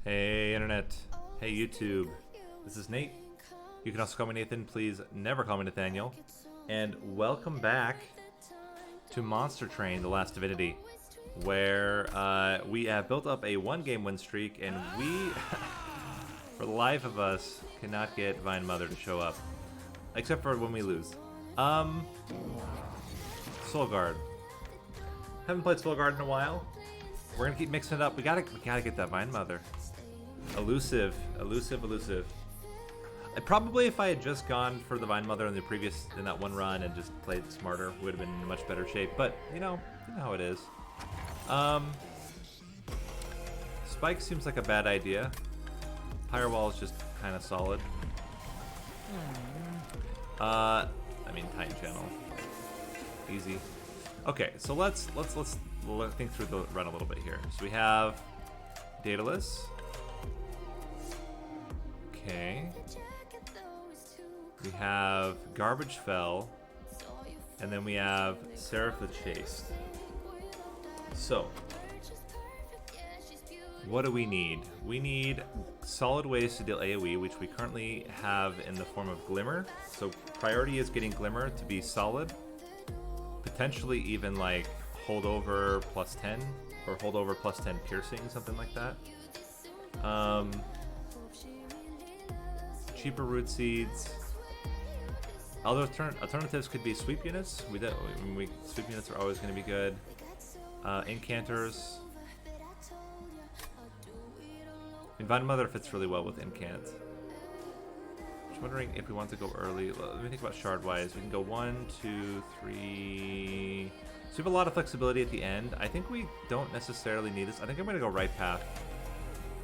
Hey Internet, hey YouTube, this is Nate. You can also call me Nathan, please never call me Nathaniel. And welcome back to Monster Train, the last Divinity, where we have built up a one-game win streak, and we, for the life of us, cannot get Vine Mother to show up. Except for when we lose. Soul Guard. Haven't played Soul Guard in a while. We're gonna keep mixing it up. We gotta get that Vine Mother. Elusive. Probably if I had just gone for the Vine Mother in that one run and just played smarter, would have been in much better shape. But you know how it is. Spike seems like a bad idea. Firewall is just kind of solid. I mean Titan Channel, easy. Okay, so let's think through the run a little bit here. So we have Daedalus. Okay. We have Garbage Fell, and then we have Seraph the Chaste. So, what do we need? We need solid ways to deal AoE, which we currently have in the form of Glimmer. So priority is getting Glimmer to be solid. Potentially even like Holdover plus 10, or Holdover plus 10 piercing, something like that. Cheaper root seeds. Other alternatives could be sweep units. Sweep units are always going to be good. Incanters. Vine Mother fits really well with Incant. Just wondering if we want to go early. Let me think about shard wise. We can go 1, 2, 3. So we have a lot of flexibility at the end. I think we don't necessarily need this. I think I'm going to go right path.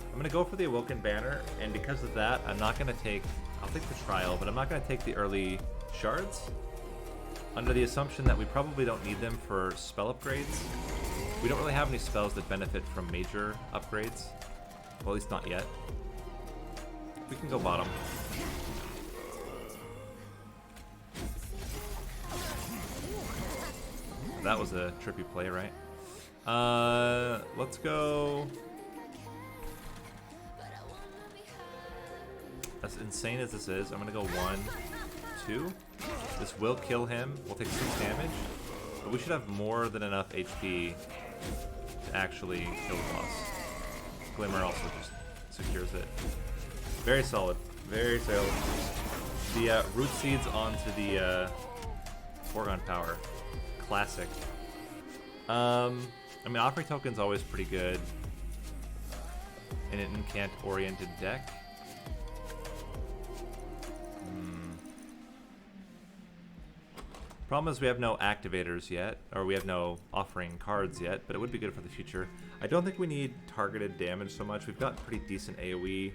I'm going to go for the Awoken Banner, and because of that, I'll take the Trial, but I'm not going to take the early shards, under the assumption that we probably don't need them for spell upgrades. We don't really have any spells that benefit from major upgrades. Well, at least not yet. We can go bottom. That was a trippy play, right? Let's go. As insane as this is, I'm gonna go 1, 2. This will kill him. We'll take 6 damage, but we should have more than enough HP to actually kill the boss. Glimmer also just secures it. Very solid. Very solid. The root seeds onto the Foregone Power. Classic. I mean, offering token's always pretty good in an incant-oriented deck. Problem is we have no activators yet, or we have no offering cards yet, but it would be good for the future. I don't think we need targeted damage so much. We've got pretty decent AoE.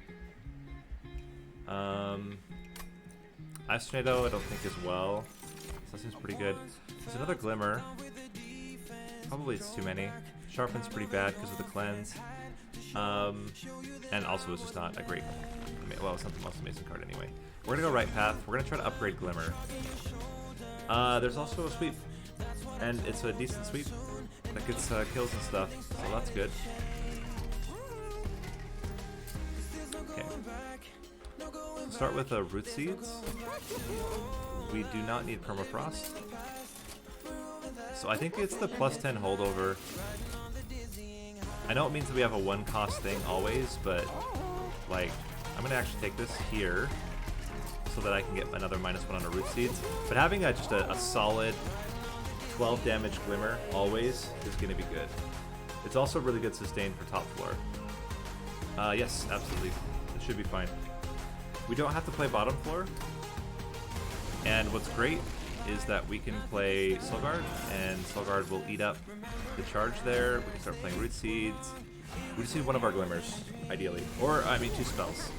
Ice Tornado I don't think as well. So that seems pretty good. There's another Glimmer. Probably it's too many. Sharpen's pretty bad because of the cleanse. And also it's just not a great, well, it's not the most amazing card anyway. We're gonna go right path. We're gonna try to upgrade Glimmer. There's also a sweep, and it's a decent sweep that gets kills and stuff, so that's good. Okay. Start with root seeds. We do not need permafrost, so I think it's the plus 10 holdover. I know it means that we have a 1 cost thing always, but like I'm gonna actually take this here, so that I can get another -1 on the root seeds. But having just a solid 12 damage Glimmer always is going to be good. It's also really good sustain for top floor. Yes, absolutely. It should be fine. We don't have to play bottom floor. And what's great is that we can play Soul Guard, and Soul Guard will eat up the charge there. We can start playing root seeds. We just need one of our Glimmers, ideally. Or, I mean, 2 spells.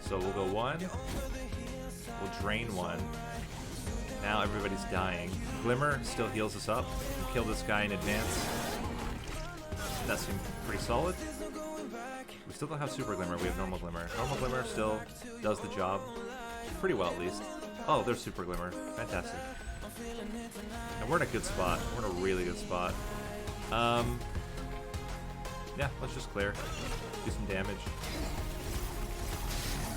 So we'll go 1, we'll drain 1. Now everybody's dying. Glimmer still heals us up. We can kill this guy in advance. That seems pretty solid. We still don't have Super Glimmer, we have Normal Glimmer. Normal Glimmer still does the job. Pretty well at least. Oh, there's Super Glimmer. Fantastic. And we're in a good spot. We're in a really good spot. Yeah, let's just clear. Do some damage.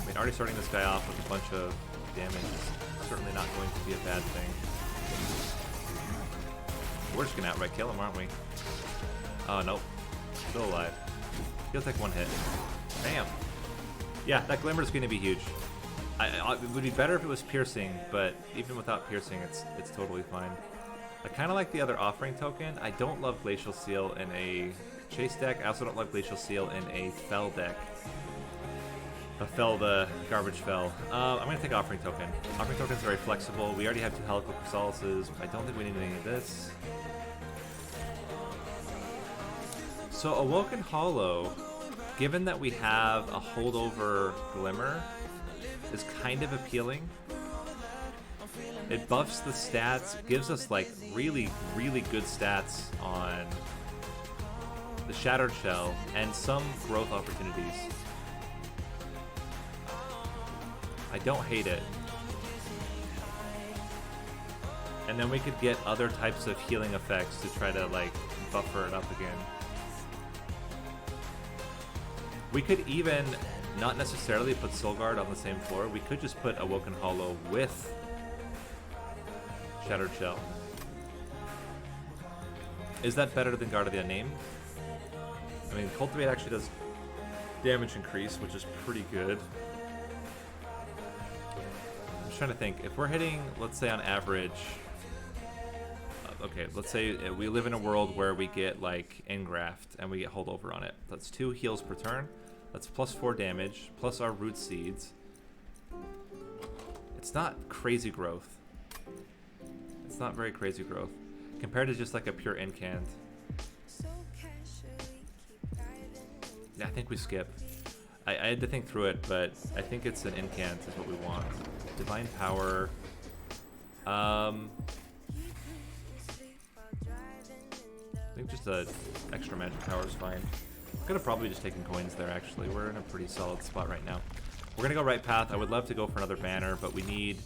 I mean, already starting this guy off with a bunch of damage is certainly not going to be a bad thing. We're just gonna outright kill him, aren't we? Oh, nope. Still alive. He'll take one hit. Bam! Yeah, that glimmer is gonna be huge. It would be better if it was piercing, but even without piercing, it's totally fine. I kind of like the other offering token. I don't love Glacial Seal in a chase deck. I also don't love Glacial Seal in a fell deck. The garbage fell. I'm going to take offering token. Offering token is very flexible. We already have 2 helical chrysalises. I don't think we need any of this. So Awoken Hollow, given that we have a holdover Glimmer, is kind of appealing. It buffs the stats, gives us like really, really good stats on the Shattered Shell and some growth opportunities. I don't hate it. And then we could get other types of healing effects to try to like buffer it up again. We could even not necessarily put Soulguard on the same floor. We could just put Awoken Hollow with Shattered Shell. Is that better than Guard of the Unnamed? I mean, Cultivate actually does damage increase, which is pretty good. I'm just trying to think. If we're hitting, let's say on average, okay, let's say we live in a world where we get like Engraft and we get holdover on it. That's 2 heals per turn. That's plus 4 damage, plus our root seeds. It's not crazy growth. It's not very crazy growth compared to just like a pure incant. Yeah, I think we skip. I had to think through it, but I think it's an incant is what we want. Divine Power. I think just a extra magic power is fine. Could have probably just taken coins there, actually. We're in a pretty solid spot right now. We're gonna go right path. I would love to go for another banner, but we need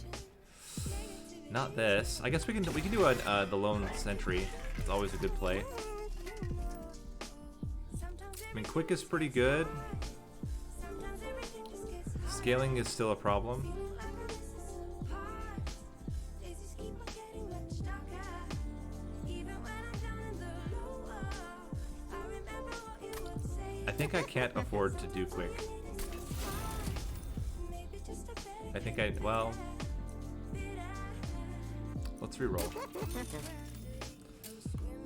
not this. I guess we can do the Lone Sentry. It's always a good play. I mean, quick is pretty good. Scaling is still a problem. I think I can't afford to do quick. I think well, let's reroll.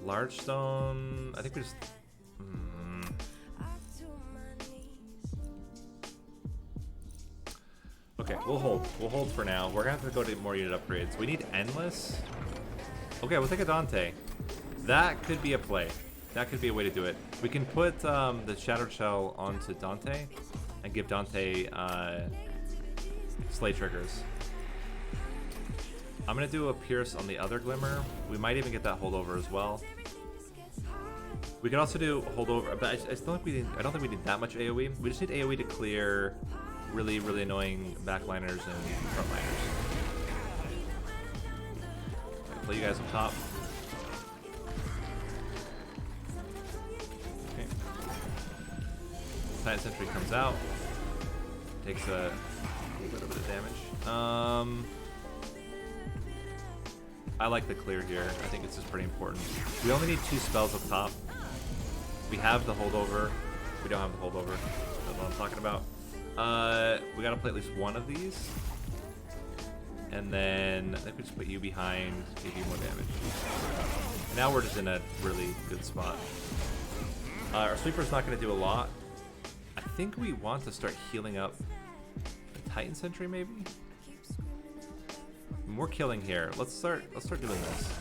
Large Stone, I think we just... Okay, we'll hold. We'll hold for now. We're gonna have to go to more unit upgrades. We need Endless. Okay, we'll take a Dante. That could be a play. That could be a way to do it. We can put the Shattered Shell onto Dante and give Dante Slay triggers. I'm gonna do a Pierce on the other Glimmer. We might even get that holdover as well. We could also do holdover, but I don't think we need that much AoE. We just need AoE to clear really, really annoying backliners and frontliners. Okay, play you guys up top. Okay. Titan Sentry comes out. Takes a little bit of damage. I like the clear here. I think this is pretty important. We only need 2 spells up top. We have the holdover. We don't have the holdover. That's what I'm talking about. We gotta play at least one of these. And then I think we just put you behind, give you more damage. And now we're just in a really good spot. Our Sweeper's not gonna do a lot. I think we want to start healing up the Titan Sentry maybe? We're killing here. Let's start doing this.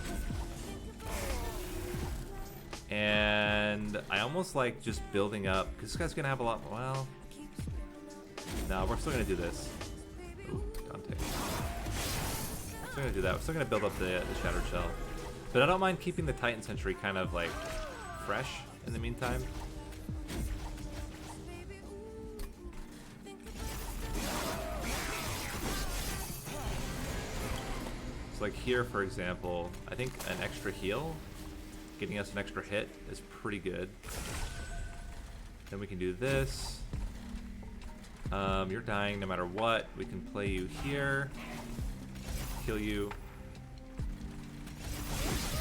And I almost like just building up, because this guy's gonna have a lot. Well, no, we're still gonna do this. Ooh, Dante. We're still gonna do that. We're still gonna build up the Shattered Shell, but I don't mind keeping the Titan Sentry kind of like fresh in the meantime. Like here, for example, I think an extra heal, getting us an extra hit, is pretty good. Then we can do this. You're dying no matter what. We can play you here. Kill you.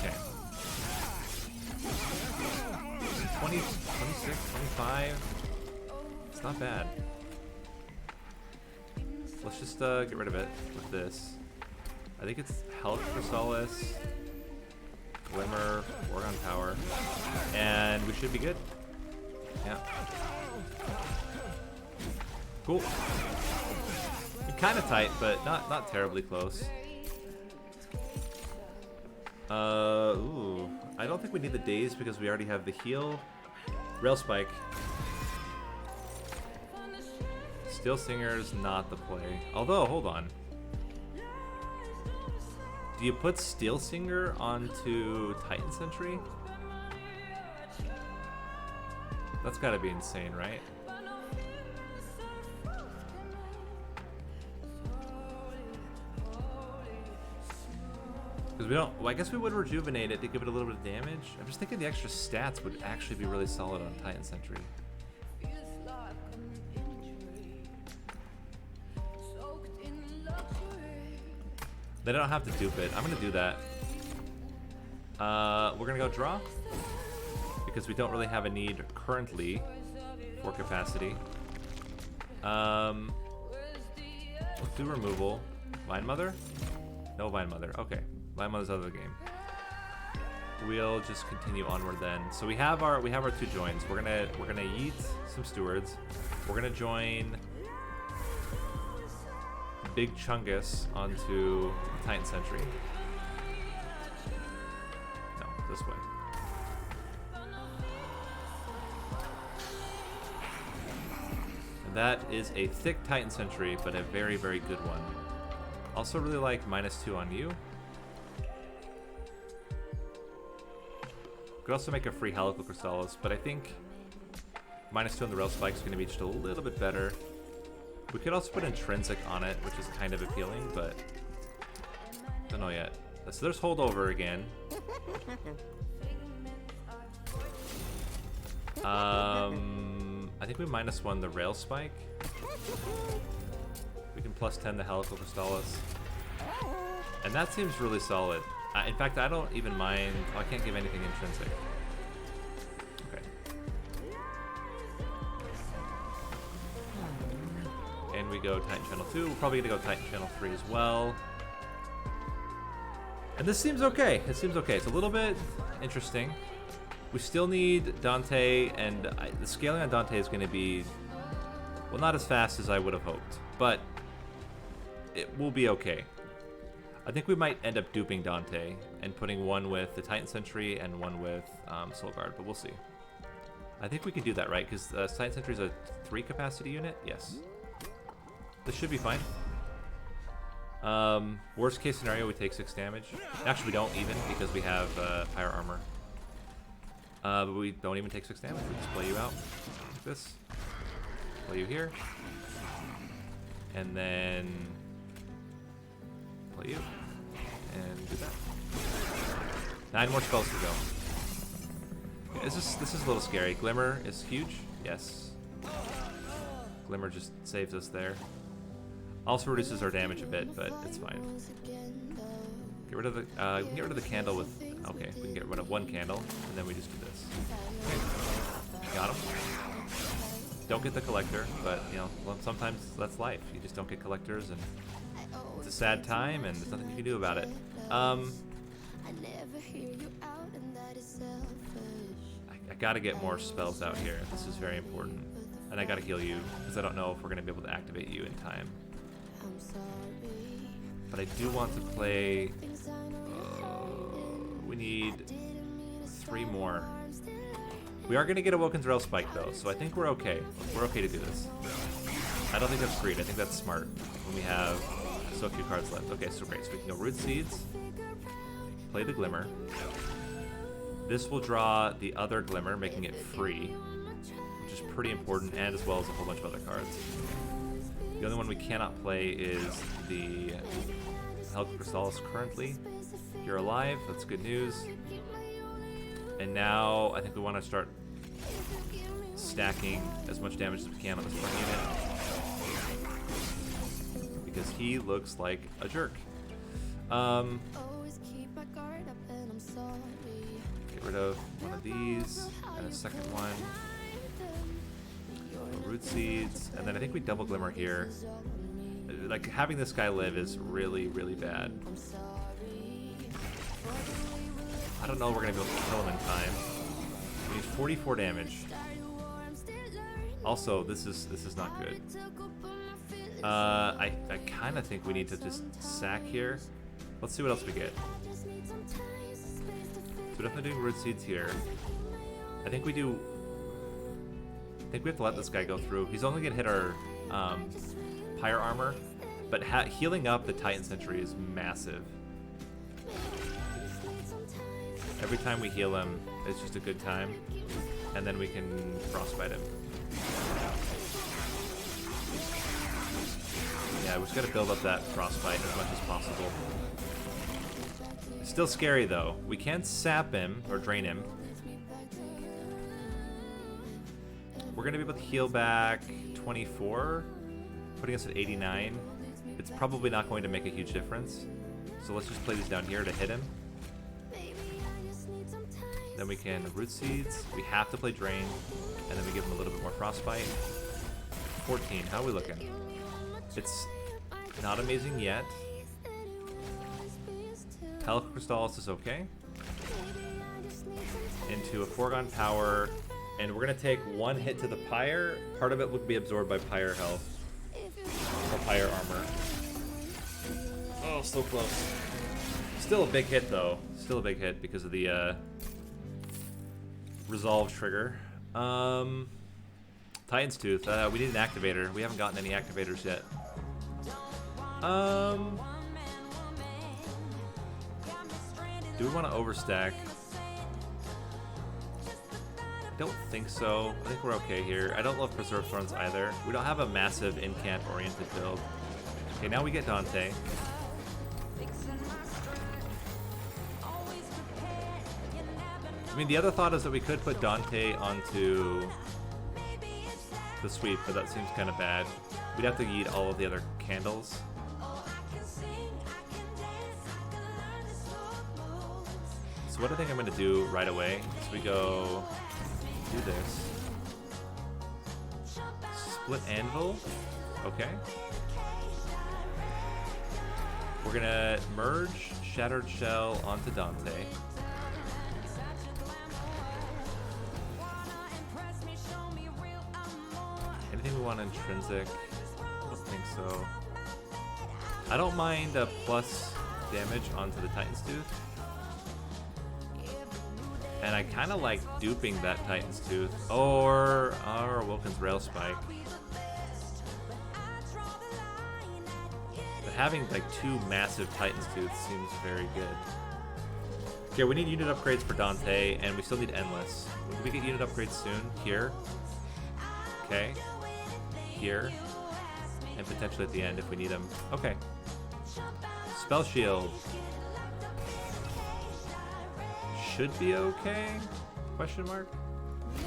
Okay. 20, 26, 25. It's not bad. Let's just get rid of it with this. I think it's Health for Solace, Glimmer, Oregon Power, and we should be good. Yeah. Cool. Kind of tight, but not terribly close. Ooh. I don't think we need the daze because we already have the heal. Rail Spike. Steel Singer's not the play. Although, hold on. Do you put Steel Singer onto Titan Sentry? That's gotta be insane, right? Because we don't... Well, I guess we would rejuvenate it to give it a little bit of damage. I'm just thinking the extra stats would actually be really solid on Titan Sentry. They don't have to dupe it. I'm going to do that. We're going to go draw. Because we don't really have a need currently for capacity. Let's do removal. Vine Mother? No Vine Mother. Okay. Vine Mother's out of the game. We'll just continue onward then. So we have our two joins. We're gonna yeet some stewards. We're gonna join Big Chungus onto Titan Sentry. No, this way. And that is a thick Titan Sentry, but a very, very good one. Also really like -2 on you. Could also make a free Helical Crystallis, but I think -2 on the Rail Spike is going to be just a little bit better. We could also put Intrinsic on it, which is kind of appealing, but don't know yet. So there's Holdover again. I think we -1 the Rail Spike. We can +10 the Helical Crystallis. And that seems really solid. In fact, I don't even mind... Oh, I can't give anything intrinsic. Okay. And we go Titan Channel 2. We're probably going to go Titan Channel 3 as well. And this seems okay. It seems okay. It's a little bit interesting. We still need Dante, and the scaling on Dante is going to be... Well, not as fast as I would have hoped. But it will be okay. I think we might end up duping Dante and putting one with the Titan Sentry and one with Soul Guard, but we'll see. I think we can do that, right? Because Titan Sentry is a 3 capacity unit? Yes. This should be fine. Worst case scenario, we take 6 damage. Actually, we don't even because we have Fire Armor. But we don't even take 6 damage. We just play you out like this. Play you here. And then... you and do that. 9 more spells to go. Okay, this is a little scary. Glimmer is huge. Yes. Glimmer just saves us there. Also reduces our damage a bit, but it's fine. Get rid of the. We can get rid of the candle with. Okay, we can get rid of 1 candle, and then we just do this. Okay. Got him. Don't get the collector, but you know, well, sometimes that's life. You just don't get collectors, and it's a sad time, and there's nothing you can do about it. I gotta get more spells out here. This is very important. And I gotta heal you, because I don't know if we're gonna be able to activate you in time. But I do want to play... we need 3 more. We are gonna get Awoken's Rail Spike, though, so I think we're okay. We're okay to do this. I don't think that's greed. I think that's smart when we have so few cards left. Okay, so great. So we can go Root Seeds, play the Glimmer. This will draw the other Glimmer, making it free, which is pretty important, and as well as a whole bunch of other cards. The only one we cannot play is the Helical Crystallis currently. You're alive. That's good news. And now I think we want to start stacking as much damage as we can on this one unit. Because he looks like a jerk. Get rid of one of these, and a second one. Root seeds, and then I think we double glimmer here. Like, having this guy live is really, really bad. I don't know if we're gonna be able to kill him in time. We need 44 damage. Also, this is not good. I kind of think we need to just sack here. Let's see what else we get. So we're definitely doing root seeds here. I think we have to let this guy go through. He's only gonna hit our pyre armor, but healing up the Titan Sentry is massive. Every time we heal him, it's just a good time, and then we can frostbite him. Yeah, we just gotta build up that frostbite as much as possible. It's still scary though. We can sap him or drain him. We're gonna be able to heal back 24, putting us at 89. It's probably not going to make a huge difference. So let's just play these down here to hit him. Then we can root seeds. We have to play drain, and then we give him a little bit more frostbite. 14. How are we looking? It's not amazing yet. Crystallis is okay. Into a foregone power, and we're gonna take one hit to the pyre. Part of it would be absorbed by pyre health or pyre armor. Oh, so close. Still a big hit though. Still a big hit because of the resolve trigger. Titan's Tooth. We need an activator. We haven't gotten any activators yet. Do we want to overstack? I don't think so. I think we're okay here. I don't love Preserve Thorns either. We don't have a massive incant-oriented build. Okay, now we get Dante. I mean, the other thought is that we could put Dante onto the sweep, but that seems kind of bad. We'd have to eat all of the other candles. So what I think I'm going to do right away is we go do this. Split Anvil. Okay. We're going to merge Shattered Shell onto Dante. Anything we want intrinsic? I don't think so. I don't mind a plus damage onto the Titan's Tooth. And I kind of like duping that Titan's Tooth. Or Wilkins Rail Spike. But having like two massive Titan's Tooths seems very good. Okay, we need unit upgrades for Dante, and we still need Endless. Can we get unit upgrades soon? Here. Okay. Here. And potentially at the end if we need them. Okay. Spell Shield. Should be okay? Question mark?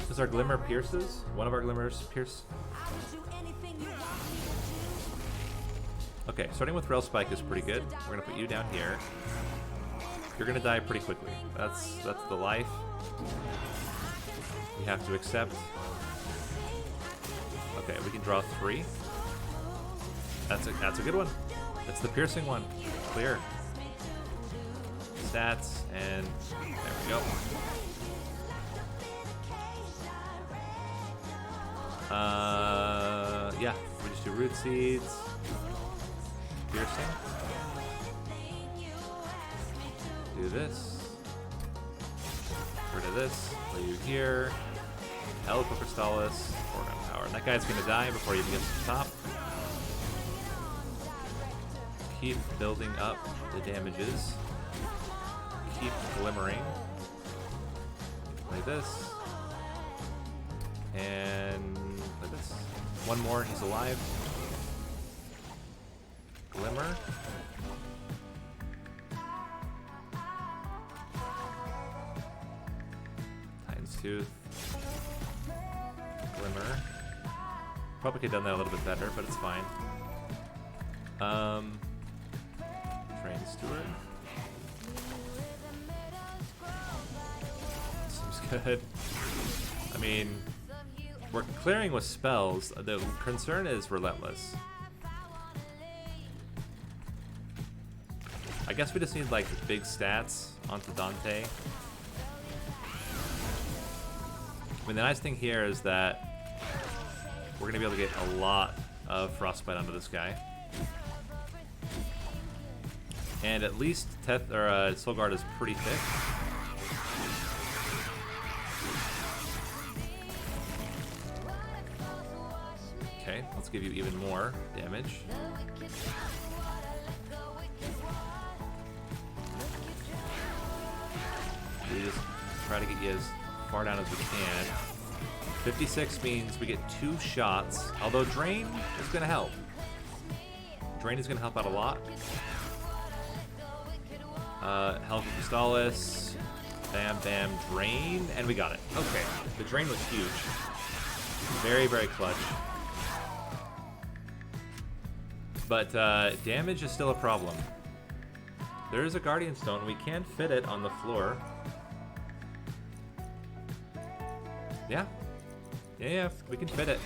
Does our Glimmer pierces? One of our Glimmers pierce? Okay, starting with Rail Spike is pretty good. We're gonna put you down here. You're gonna die pretty quickly. That's the life we have to accept. Okay, we can draw 3. That's a good one. That's the piercing one. Clear. Stats, and there we go. Yeah, we just do root seeds. Piercing. Do this. Get rid of this. Play you here. Crystallis. Foregone power. And that guy's gonna die before he even gets to the top. Keep building up the damages. Keep glimmering. Play this. And play this. One more, he's alive. Glimmer. Titan's Tooth. Glimmer. Glimmer. Probably could have done that a little bit better, but it's fine. Train Steward. Seems good. I mean, we're clearing with spells. The concern is Relentless. I guess we just need like big stats onto Dante. I mean, the nice thing here is that we're gonna be able to get a lot of Frostbite onto this guy. And at least Soulguard is pretty thick. Okay, let's give you even more damage. We just try to get you as far down as we can. 56 means we get 2 shots, although Drain is going to help. Drain is going to help out a lot. Health Crystallis, bam, bam, Drain, and we got it. Okay, the Drain was huge. Very, very clutch. But damage is still a problem. There is a Guardian Stone. We can fit it on the floor. Yeah. Yeah, we can fit it.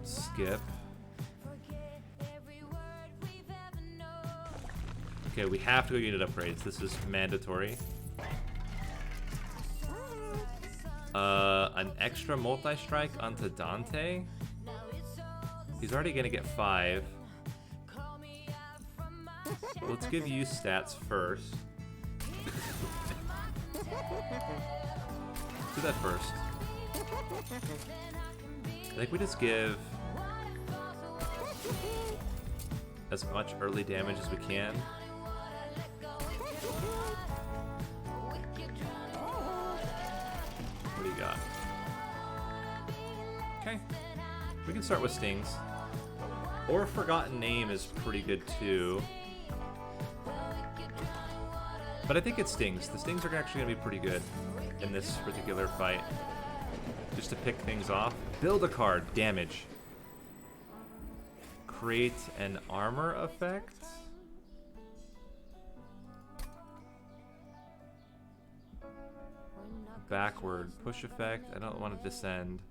Skip. Okay, we have to go unit upgrades. This is mandatory. An extra multi-strike onto Dante. He's already gonna get 5. Let's give you stats first. Do that first. I think we just give as much early damage as we can. What do you got? Okay. We can start with Stings. Or Forgotten Name is pretty good too. But I think it Stings. The Stings are actually going to be pretty good in this particular fight. Just to pick things off. Build a card. Damage. Create an armor effect. Backward. Push effect. I don't want to descend.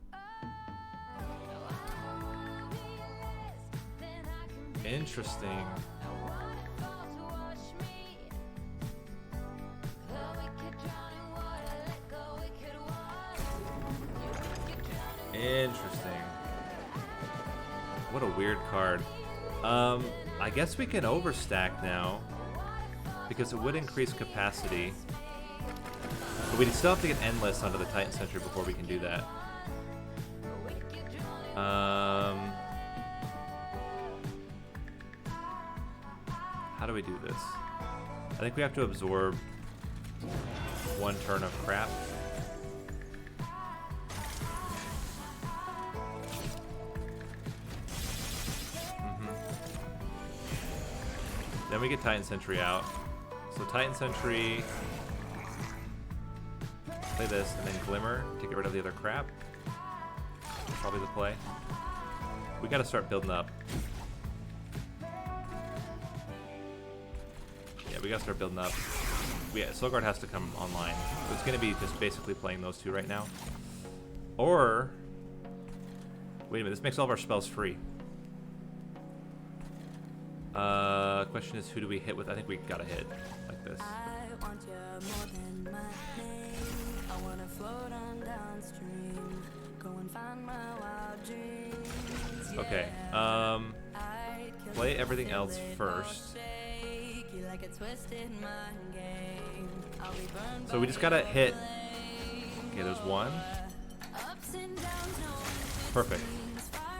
Interesting. Interesting. What a weird card. I guess we can overstack now because it would increase capacity. But we still have to get Endless onto the Titan Sentry before we can do that. How do we do this? I think we have to absorb 1 turn of crap. Then we get Titan Sentry out. So Titan Sentry, play this, and then Glimmer to get rid of the other crap. Probably the play. We gotta start building up. Yeah, we gotta start building up. Soulguard has to come online. So it's gonna be just basically playing those 2 right now. Or, wait a minute, this makes all of our spells free. Question is, who do we hit with? I think we gotta hit like this. Okay. Play everything else first. So we just gotta hit. Okay, there's 1. Perfect.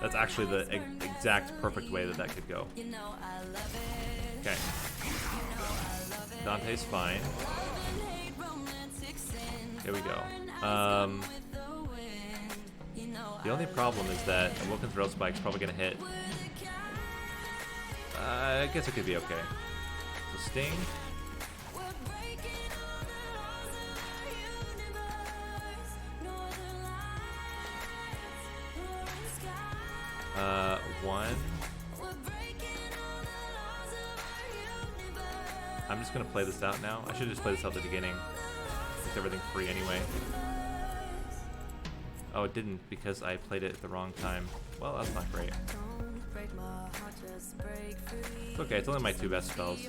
That's actually the exact perfect way that could go. Okay. Dante's fine. Here we go. The only problem is that a Wilkins Rail Spike's probably going to hit. I guess it could be okay. So Sting. One. I'm just gonna play this out now. I should just play this out at the beginning. With everything free anyway. Oh, it didn't because I played it at the wrong time. Well, that's not great. It's okay, it's only my 2 best spells.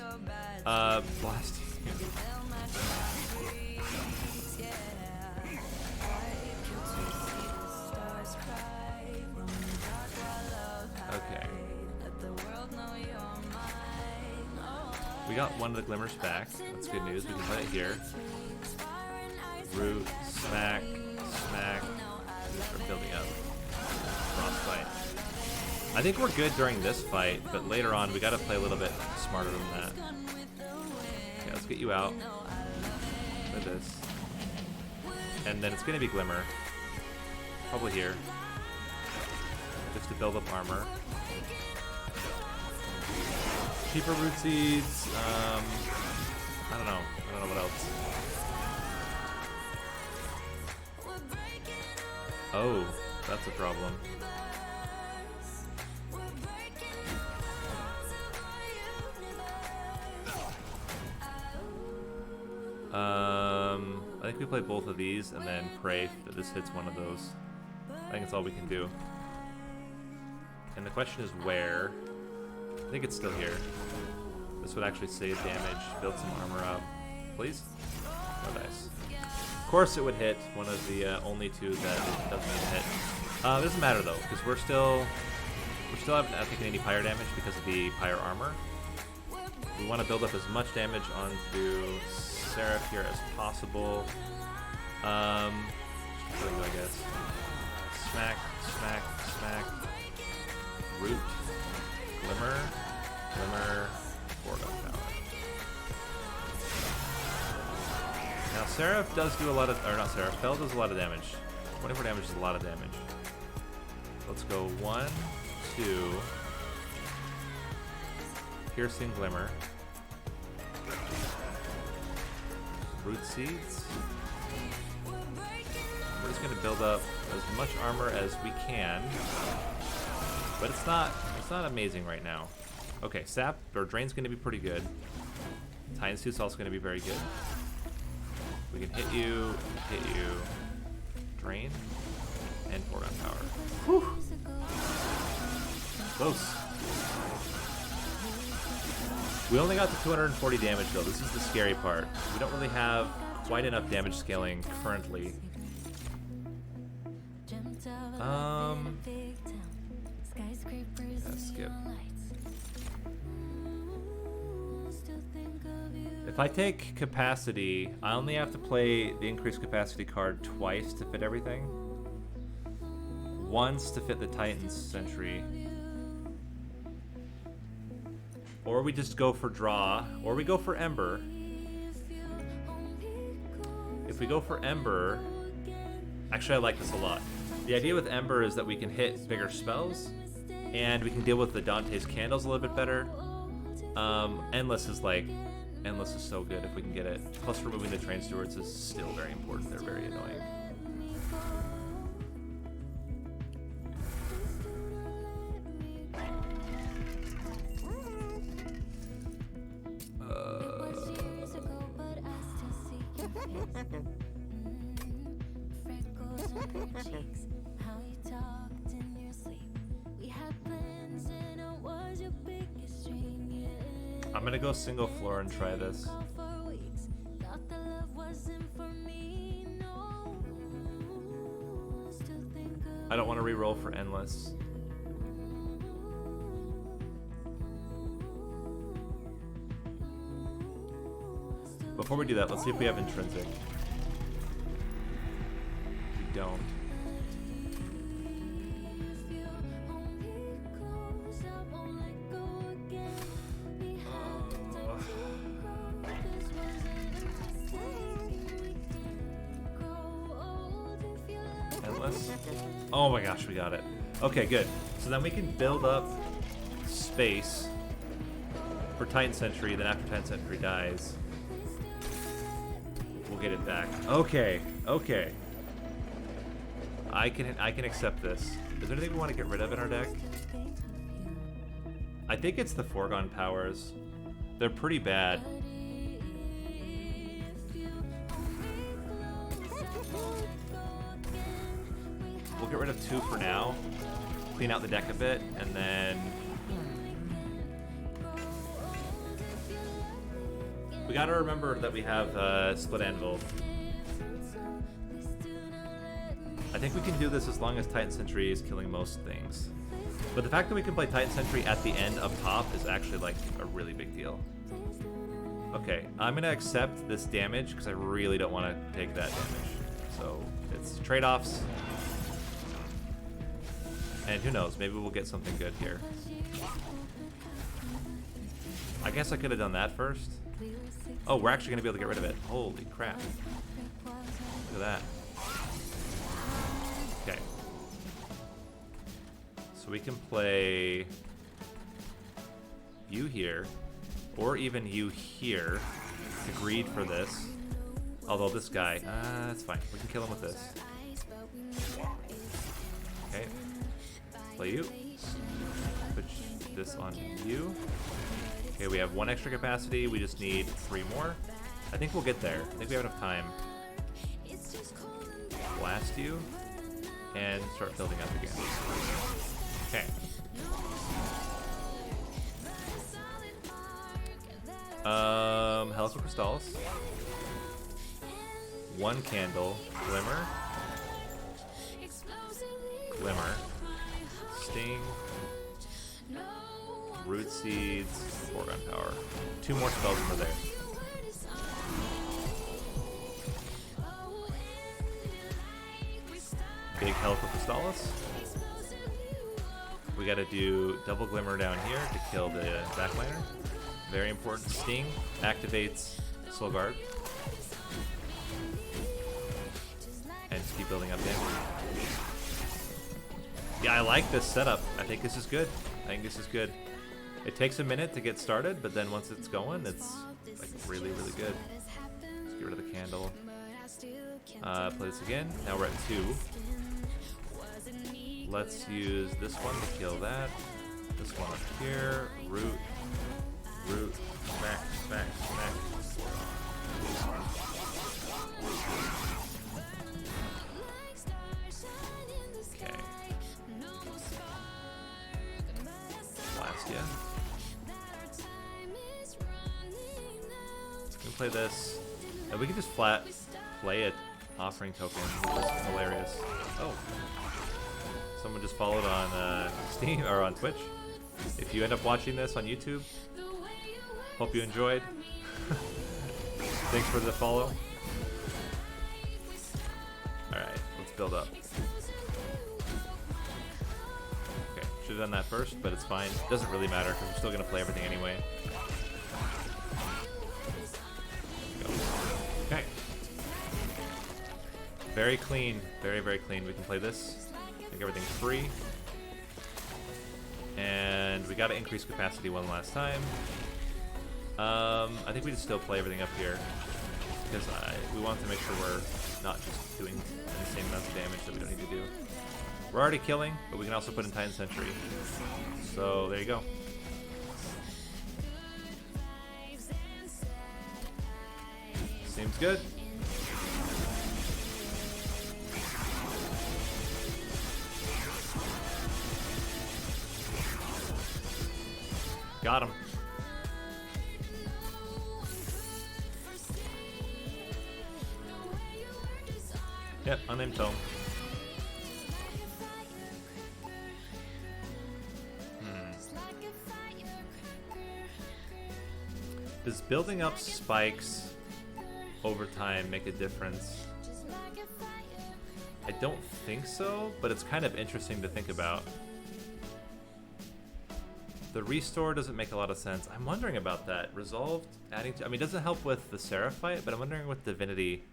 Blast. Okay. We got one of the glimmers back. That's good news. We can play it here. Root, smack, smack. Start building up. Frostbite. I think we're good during this fight, but later on we gotta play a little bit smarter than that. Okay, let's get you out. With this. And then it's gonna be Glimmer. Probably here. Just to build up armor. Cheaper root seeds. I don't know. I don't know what else. Oh, that's a problem. I think we play both of these and then pray that this hits one of those. I think that's all we can do. And the question is where? I think it's still here. This would actually save damage, build some armor up. Please? Oh, nice. Of course it would hit, one of the only 2 that it doesn't need to hit. It doesn't matter though, because we're still haven't taken any pyre damage because of the pyre armor. We want to build up as much damage onto Seraph here as possible. I guess. Smack, smack, smack. Root. Glimmer. Glimmer. Foregone power. Now Seraph does do a lot of, or not Seraph, Fel does a lot of damage. 24 damage is a lot of damage. Let's go 1, 2. Piercing Glimmer. Root Seeds. We're just gonna build up as much armor as we can. But it's not amazing right now. Okay, Sap or Drain's gonna be pretty good. Titan Suit's also gonna be very good. We can hit you, Drain, and Foregone Power. Whew. Close. We only got to 240 damage though. This is the scary part. We don't really have quite enough damage scaling currently. Skip. If I take capacity, I only have to play the increased capacity card twice to fit everything. Once to fit the Titan's Sentry. Or we just go for draw, or we go for Ember. If we go for Ember, actually I like this a lot. The idea with Ember is that we can hit bigger spells, and we can deal with the Dante's Candles a little bit better. Endless is so good if we can get it. Plus removing the Train Stewards is still very important. They're very annoying. I'm gonna go single floor and try this. I don't want to re-roll for Endless. Before we do that, let's see if we have Intrinsic. We don't. Oh my gosh, we got it. Okay, good. So then we can build up space for Titan Sentry, then after Titan Sentry dies, we'll get it back. Okay, okay. I can accept this. Is there anything we want to get rid of in our deck? I think it's the foregone powers. They're pretty bad. We'll get rid of 2 for now. Clean out the deck a bit, and then... we gotta remember that we have Split Anvil. I think we can do this as long as Titan Sentry is killing most things. But the fact that we can play Titan Sentry at the end up top is actually like a really big deal. Okay, I'm gonna accept this damage because I really don't want to take that damage. So it's trade-offs. And who knows, maybe we'll get something good here. I guess I could have done that first. Oh, we're actually gonna be able to get rid of it. Holy crap. Look at that. Okay. So we can play you here, or even you here to greed for this. Although this guy, that's fine. We can kill him with this. Okay. Play you. Switch this on you. Okay, we have 1 extra capacity. We just need 3 more. I think we'll get there. I think we have enough time. Blast you. And start building up again. Okay. Helical Crystals. 1 candle. Glimmer. Glimmer. Sting. Root Seeds. Foregone Power. 2 more spells over there. Big Helical Crystallis. We gotta do double Glimmer down here to kill the backliner. Very important. Sting activates Soul Guard. And just keep building up damage. Yeah, I like this setup. I think this is good. It takes a minute to get started, but then once it's going, it's like really, really good. Let's get rid of the candle. Play this again. Now we're at 2. Let's use this one to kill that. This one up here. Root. Smack, smack, smack. Okay. Blast ya. We can play this. We can just flat play it. Offering token. It's hilarious. Oh. Someone just followed on Steam or on Twitch. If you end up watching this on YouTube, hope you enjoyed. Thanks for the follow. Alright, let's build up. Okay, should have done that first, but it's fine. Doesn't really matter because we're still going to play everything anyway. Go. Okay. Very clean. Very, very clean. We can play this. Make everything free. And we got to increase capacity one last time. I think we just still play everything up here because we want to make sure we're not just doing the same amount of damage that we don't need to do. We're already killing, but we can also put in Titan Sentry. So there you go. Seems good. Got him. Yep, unnamed tome. Does building up spikes over time make a difference? I don't think so, but it's kind of interesting to think about. The restore doesn't make a lot of sense. I'm wondering about that. Resolved, adding to... I mean, it doesn't help with the Seraphite, but I'm wondering with Divinity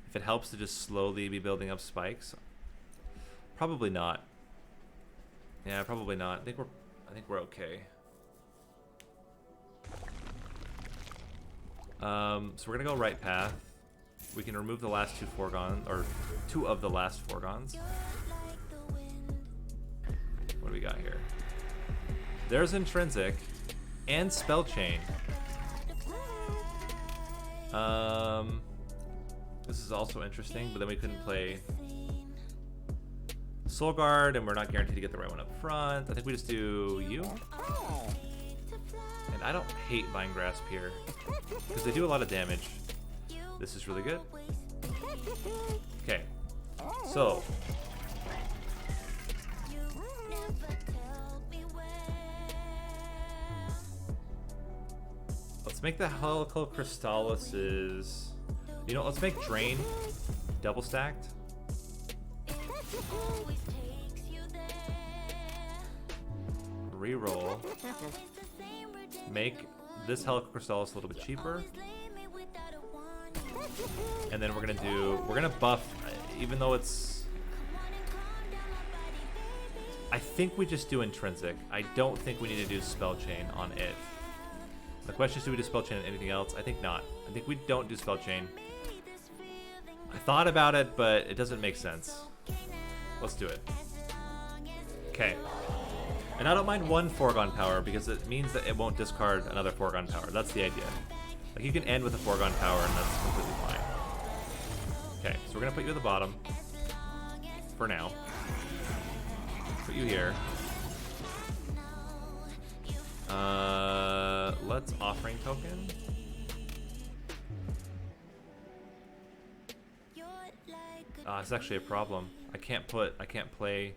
if it helps to just slowly be building up spikes. Probably not. Yeah, probably not. I think we're okay. So we're gonna go right path. We can remove the last 2 foregone, or 2 of the last foregons. What do we got here? There's Intrinsic and Spell Chain. This is also interesting, but then we couldn't play Soul Guard, and we're not guaranteed to get the right one up front. I think we just do you. And I don't hate Vine Grasp here, because they do a lot of damage. This is really good. Okay, so let's make the Helical Crystallises. You know, let's make Drain double stacked. Reroll. Make this Helical Crystallis a little bit cheaper. And then we're gonna buff, even though it's, I think we just do Intrinsic. I don't think we need to do Spell Chain on it. The question is, do we do Spell Chain on anything else? I think not. I think we don't do Spell Chain. I thought about it, but it doesn't make sense. Let's do it. Okay. And I don't mind one Foregone Power because it means that it won't discard another Foregone Power. That's the idea. Like, you can end with a Foregone Power and that's completely fine. Okay, so we're gonna put you at the bottom for now. Put you here. Let's Offering Token. It's actually a problem. I can't play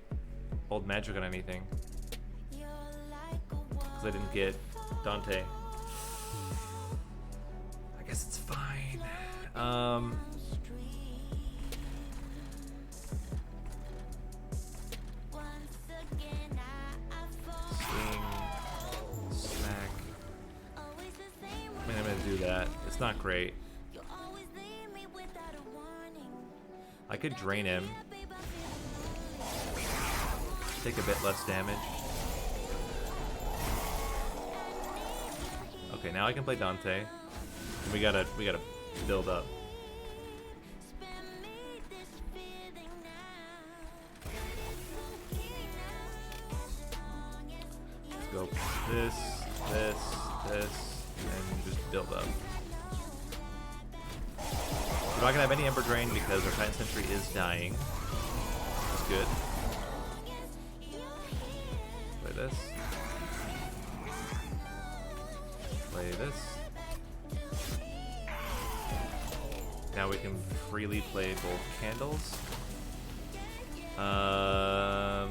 Old Magic on anything because I didn't get Dante. I guess it's fine. Swing, smack. I mean, I'm gonna do that. It's not great. I could drain him. Take a bit less damage. Okay, now I can play Dante. We gotta build up. Let's go this, and just build up. We're not gonna have any Ember Drain because our Titan Sentry is dying. That's good. Play this. Play this. Now we can freely play both candles. I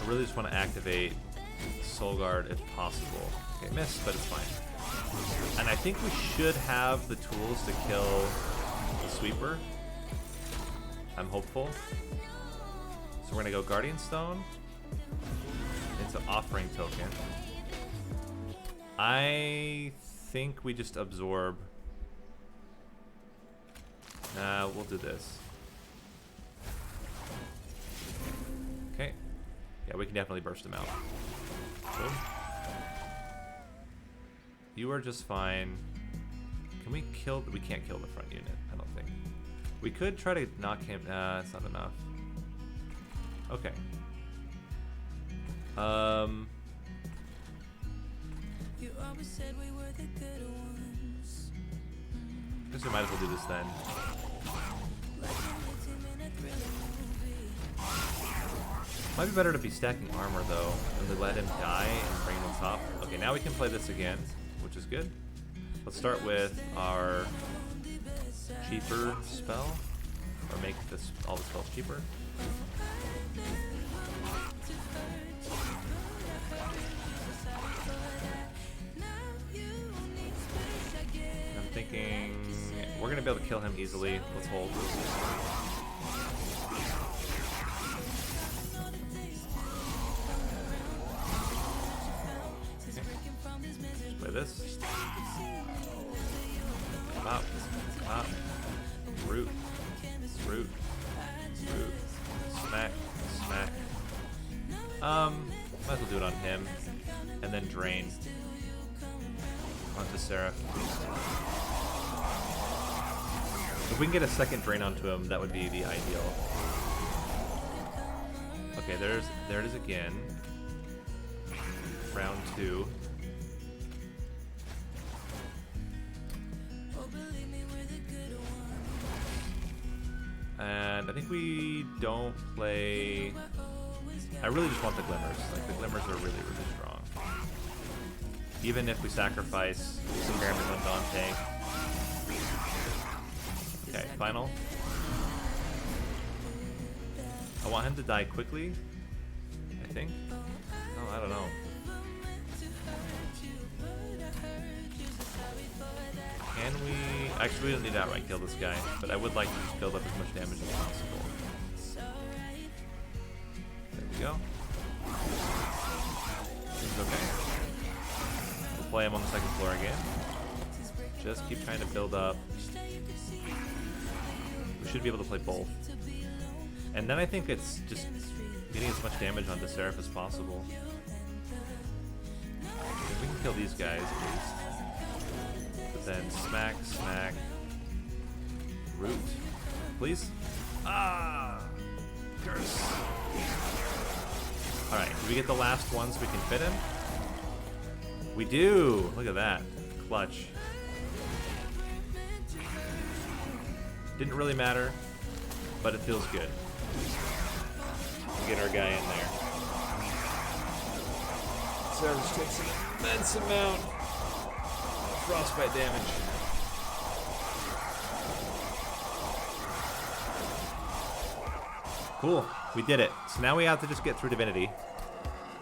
really just want to activate Soul Guard if possible. Okay, missed, but it's fine. And I think we should have the tools to kill the Sweeper. I'm hopeful. So we're gonna go Guardian Stone into Offering Token. I think we just absorb. Nah, we'll do this. Okay. Yeah, we can definitely burst him out. Boom. You are just fine. Can we kill? We can't kill the front unit, I don't think. We could try to knock him. Nah, it's not enough. Okay. You always said we were the good ones. Guess we might as well do this then. Might be better to be stacking armor though, than to let him die and bring him on top. Okay, now we can play this again, which is good. Let's start with our cheaper spell, or make this all the spells cheaper. I'm thinking we're gonna be able to kill him easily. Let's hold. Play this. Pop. Pop. Root. Root. Root. Smack. Smack. Might as well do it on him. And then drain. Onto Seraph. If we can get a second drain onto him, that would be the ideal. Okay, there it is again. Round 2. And I think we don't play... I really just want the glimmers. Like, the glimmers are really, really strong. Even if we sacrifice some damage on Dante. Okay, final. I want him to die quickly, I think. Oh, I don't know. Can we... Actually, we don't need to outright kill this guy, but I would like to just build up as much damage as possible. There we go. Seems okay. We'll play him on the second floor again. Just keep trying to build up. We should be able to play both. And then I think it's just getting as much damage onto Seraph as possible. If we can kill these guys at least. But then smack, smack. Root. Please? Ah! Curse. Alright, did we get the last one so we can fit him? We do! Look at that. Clutch. Didn't really matter, but it feels good. Get our guy in there. Savage takes an immense amount of frostbite damage. Cool, we did it. So now we have to just get through Divinity,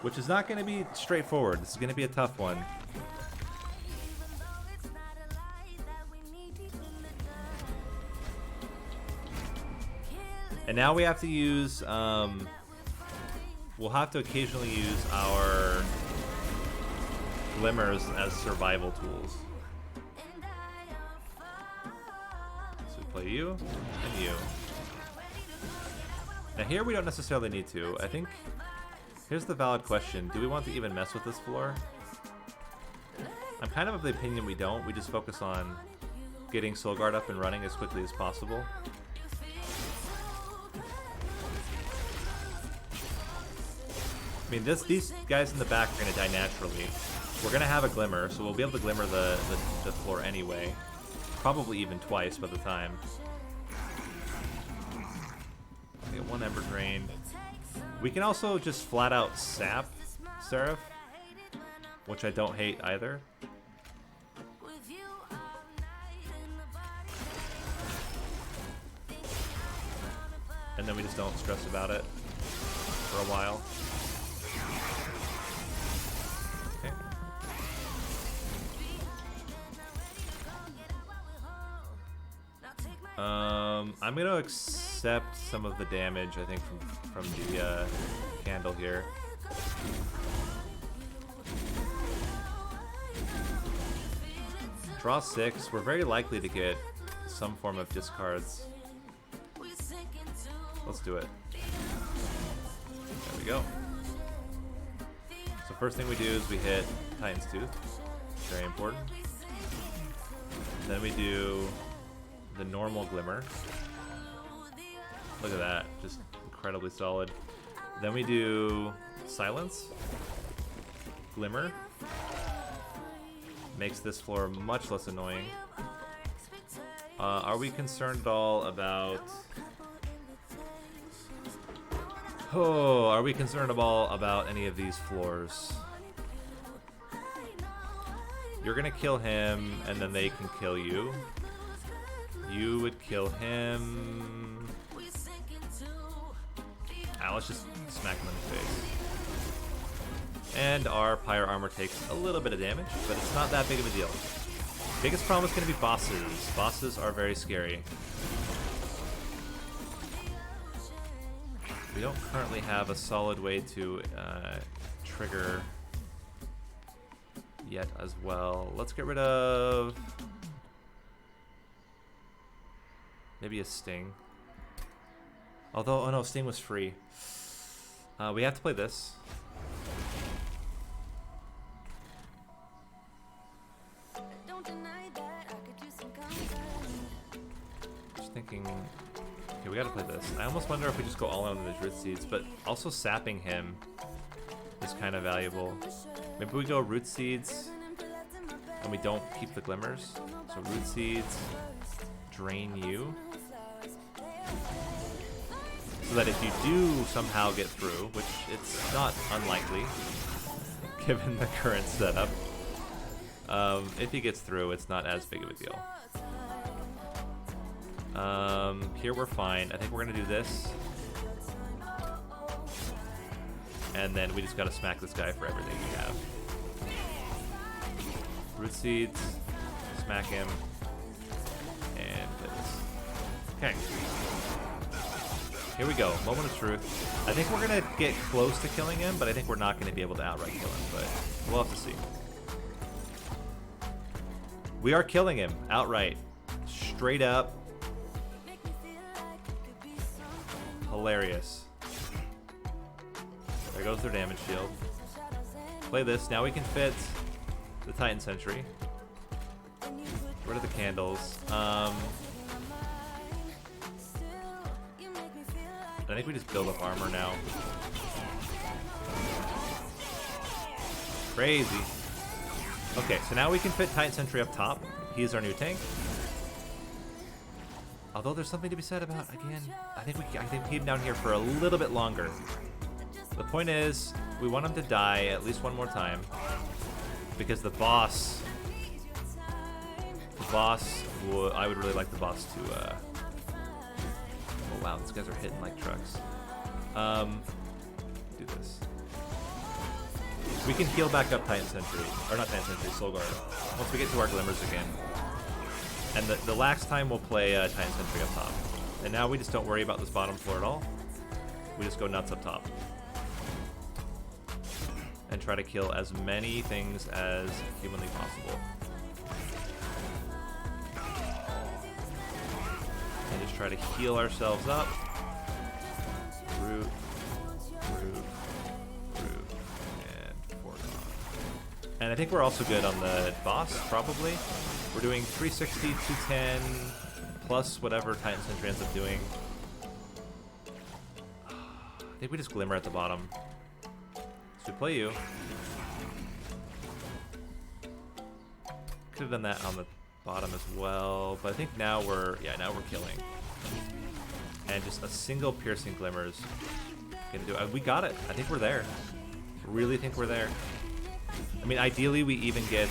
which is not going to be straightforward. This is going to be a tough one. And now we have to use, we'll have to occasionally use our glimmers as survival tools. So we play you and you. Now here we don't necessarily need to. I think, here's the valid question. Do we want to even mess with this floor? I'm kind of the opinion we don't. We just focus on getting Soul Guard up and running as quickly as possible. I mean, these guys in the back are going to die naturally. We're going to have a glimmer, so we'll be able to glimmer the floor anyway. Probably even twice by the time. Get one Ember Drain. We can also just flat out sap Seraph, which I don't hate either. And then we just don't stress about it for a while. I'm gonna accept some of the damage, I think, from the candle here. Draw 6. We're very likely to get some form of discards. Let's do it. There we go. So first thing we do is we hit Titan's Tooth. Very important. Then we do the normal Glimmer. Look at that, just incredibly solid. Then we do Silence. Glimmer. Makes this floor much less annoying. Are we concerned at all about... Oh, are we concerned at all about any of these floors? You're gonna kill him, and then they can kill you. You would kill him. Ah, let's just smack him in the face. And our Pyre Armor takes a little bit of damage, but it's not that big of a deal. Biggest problem is going to be bosses. Bosses are very scary. We don't currently have a solid way to trigger yet as well. Let's get rid of maybe a Sting. Although, oh no, Sting was free. We have to play this. Just thinking, Okay, we gotta play this. I almost wonder if we just go all in on the root seeds, but also sapping him is kind of valuable. Maybe we go root seeds and we don't keep the glimmers. So root seeds, drain you. So that if you do somehow get through, which it's not unlikely, given the current setup, if he gets through, it's not as big of a deal. Here we're fine. I think we're gonna do this. And then we just gotta smack this guy for everything we have. Root seeds, smack him, and this. Okay. Here we go. Moment of truth. I think we're gonna get close to killing him, but I think we're not gonna be able to outright kill him, but we'll have to see. We are killing him outright. Straight up. Hilarious. There goes their damage shield. Play this. Now we can fit the Titan Sentry. Rid of the candles. I think we just build up armor now. Crazy. Okay, so now we can fit Titan Sentry up top. He's our new tank. Although there's something to be said about, again, I think we keep him down here for a little bit longer. The point is, we want him to die at least one more time. Because the boss... I would really like the boss to... oh wow, these guys are hitting like trucks. Do this. We can heal back up Titan Sentry. Or not Titan Sentry, Soul Guard. Once we get to our glimmers again. And the last time we'll play Titan Sentry up top. And now we just don't worry about this bottom floor at all. We just go nuts up top. And try to kill as many things as humanly possible. And just try to heal ourselves up. Root, and foregone. And I think we're also good on the boss, probably. We're doing 360, 210, plus whatever Titan Sentry ends up doing. I think we just glimmer at the bottom. So we play you. Could have done that on the bottom as well, but I think now we're killing. And just a single piercing glimmers gonna do it. We got it. I think we're there. Really think we're there. I mean, ideally we even get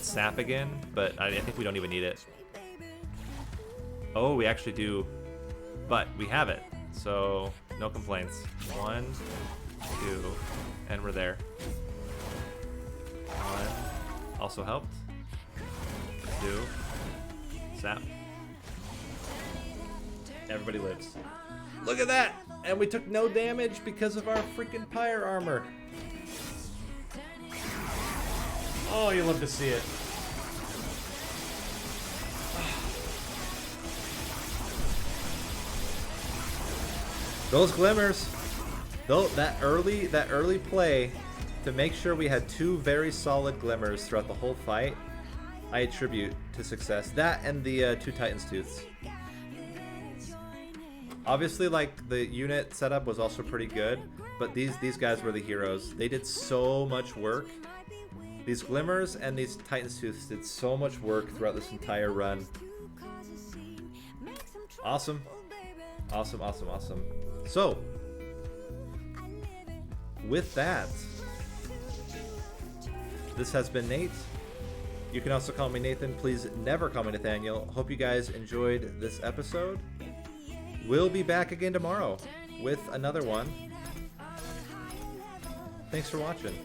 sap again, but I think we don't even need it. Oh, we actually do, but we have it, so no complaints. 1, 2, and we're there. 1, also helped. 2, sap. Everybody lives. Look at that! And we took no damage because of our freaking pyre armor. Oh, you love to see it. Those glimmers, though, that early play to make sure we had 2 very solid glimmers throughout the whole fight, I attribute to success. That and the 2 Titan's Tooths. Obviously, like, the unit setup was also pretty good, but these guys were the heroes. They did so much work. These glimmers and these Titan's Tooths did so much work throughout this entire run. Awesome. Awesome, awesome, awesome. So, with that, this has been Nate. You can also call me Nathan. Please never call me Nathaniel. Hope you guys enjoyed this episode. We'll be back again tomorrow with another one. Thanks for watching.